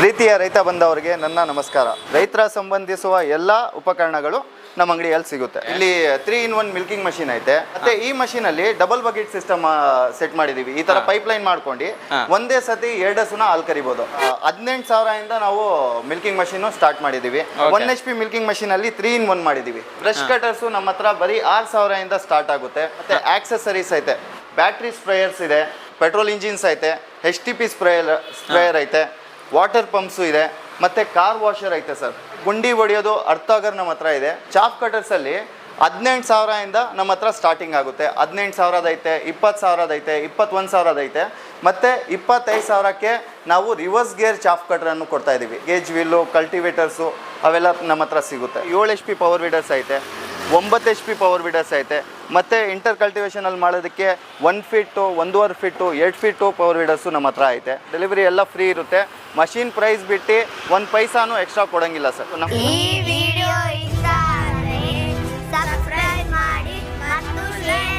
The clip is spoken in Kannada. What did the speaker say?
ಪ್ರೀತಿಯ ರೈತ ಬಂದವರಿಗೆ ನನ್ನ ನಮಸ್ಕಾರ. ರೈತರ ಸಂಬಂಧಿಸುವ ಎಲ್ಲ ಉಪಕರಣಗಳು ನಮ್ಮ ಅಂಗಡಿಯಲ್ಲಿ ಸಿಗುತ್ತೆ. ಇಲ್ಲಿ 3-in-1 ಮಿಲ್ಕಿಂಗ್ ಮಷೀನ್ ಐತೆ. ಮತ್ತೆ ಈ ಮಷೀನ್ ಅಲ್ಲಿ ಡಬಲ್ ಬಕೆಟ್ ಸಿಸ್ಟಮ್ ಸೆಟ್ ಮಾಡಿದೀವಿ. ಈ ತರ ಪೈಪ್ ಲೈನ್ ಮಾಡ್ಕೊಂಡು ಒಂದೇ ಸತಿ 2 ಹಸುನ ಹಾಲು ಕರಿಬಹುದು. 18,000 ಇಂದ ನಾವು ಮಿಲ್ಕಿಂಗ್ ಮಷೀನ್ ಸ್ಟಾರ್ಟ್ ಮಾಡಿದೀವಿ. 1 HP ಮಿಲ್ಕಿಂಗ್ ಮಷೀನ್ ಅಲ್ಲಿ 3-in-1 ಮಾಡಿದೀವಿ. ಬ್ರಷ್ ಕಟರ್ಸ್ ನಮ್ಮ ಹತ್ರ ಬರೀ 6,000 ಇಂದ ಸ್ಟಾರ್ಟ್ ಆಗುತ್ತೆ. ಮತ್ತೆ ಆಕ್ಸೆಸರೀಸ್ ಐತೆ, ಬ್ಯಾಟ್ರಿ ಸ್ಪ್ರೇಯರ್ಸ್ ಇದೆ, ಪೆಟ್ರೋಲ್ ಇಂಜಿನ್ಸ್ ಐತೆ, HTP ಸ್ಪ್ರೇಯರ್ ಐತೆ, ವಾಟರ್ ಪಂಪ್ಸು ಇದೆ, ಮತ್ತು ಕಾರ್ ವಾಷರ್ ಐತೆ ಸರ್. ಗುಂಡಿ ಹೊಡೆಯೋದು ಅರ್ಥಾಗರ್ ನಮ್ಮ ಹತ್ರ ಇದೆ. ಚಾಪ್ ಕಟರ್ಸಲ್ಲಿ 18,000 ಇಂದ ನಮ್ಮ ಹತ್ರ ಸ್ಟಾರ್ಟಿಂಗ್ ಆಗುತ್ತೆ. 18,000 ಐತೆ, 20,000 ಐತೆ, 21,000 ಐತೆ, ಮತ್ತು 25,000ಕ್ಕೆ ನಾವು ರಿವರ್ಸ್ ಗೇರ್ ಚಾಪ್ ಕಟರನ್ನು ಕೊಡ್ತಾ ಇದ್ದೀವಿ. ಗೇಜ್ ವೀಲು, ಕಲ್ಟಿವೇಟರ್ಸು ಅವೆಲ್ಲ ನಮ್ಮ ಹತ್ರ ಸಿಗುತ್ತೆ. 7 HP ಪವರ್ ವೀಡರ್ಸ್ ಐತೆ, 9 HP ಪವರ್ ವೀಡರ್ಸ್ ಐತೆ, ಮತ್ತು ಇಂಟರ್ ಕಲ್ಟಿವೇಷನಲ್ಲಿ ಮಾಡೋದಕ್ಕೆ 1 ಫೀಟು, 1.5 ಫೀಟು, 8 ಫೀಟು ಪವರ್ ವೀಡರ್ಸು ನಮ್ಮ ಹತ್ರ ಐತೆ. ಡೆಲಿವರಿ ಎಲ್ಲ ಫ್ರೀ ಇರುತ್ತೆ. ಮಷೀನ್ ಪ್ರೈಸ್ ಬಿಟ್ಟು 1 ಪೈಸಾನು ಎಕ್ಸ್ಟ್ರಾ ಕೊಡೋಂಗಿಲ್ಲ ಸರ್. ಈ ವಿಡಿಯೋ ಇಷ್ಟ ಆದರೆ ಸಬ್ಸ್ಕ್ರೈಬ್ ಮಾಡಿ ಮತ್ತು ಶೇರ್